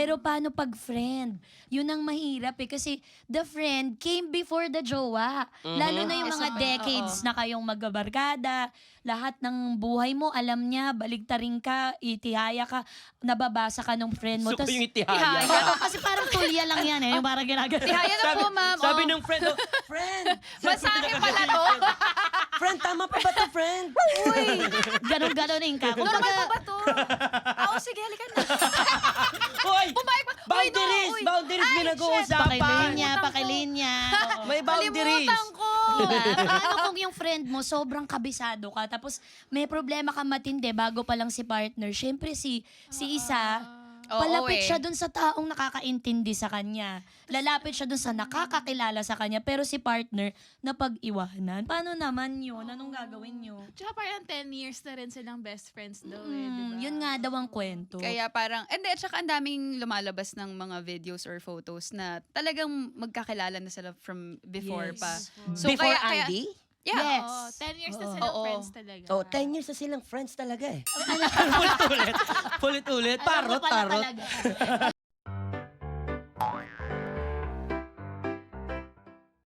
Pero paano pag friend? Yun ang mahirap eh. Kasi the friend came before the jowa. Lalo na yung mga decades na kayong magbabarkada. Lahat ng buhay mo, alam niya, baligtarin ka, itihaya ka, nababasa ka ng friend mo. Gusto ko yung itihaya. Ihaya. Kasi parang tulya lang yan eh. Yung parang ginagawa. Tihaya na po, ma'am. Sabi ng friend, friend! Masahe pala to. Friend, tama pa ba to, friend? Uy, Ganon-ganonin ka. normal Kumbaga, pa ba to? Sige, halika na. Hoy! Pumayag pa. Boundaries! Uy, no, uy. Boundaries Ay, pinag-uusapan! pakilinya, pakilinya. May boundaries! Kalimutan ko. Diba? Paano kung yung friend mo sobrang kabisado ka tapos may problema ka matindi bago pa lang si partner. Syempre si isa palapit siya dun sa taong nakakaintindi sa kanya. Lalapit siya dun sa nakakakilala sa kanya. Pero si partner, napag-iwanan. Paano naman yun? Anong gagawin nyo? Tsaka parang 10 years na rin silang best friends daw eh, di ba? Yun nga daw ang kwento. Kaya parang, and then, tsaka ang daming lumalabas ng mga videos or photos na talagang magkakilala na sila from before Yes. pa. Before Andy? Yeah. Yes. Oo, 10 years na Oo. silang Oo. friends talaga. Oh, 10 years na silang friends talaga eh. Ulit-ulit. Ulit-ulit. Alam mo Parot, pala parot. talaga.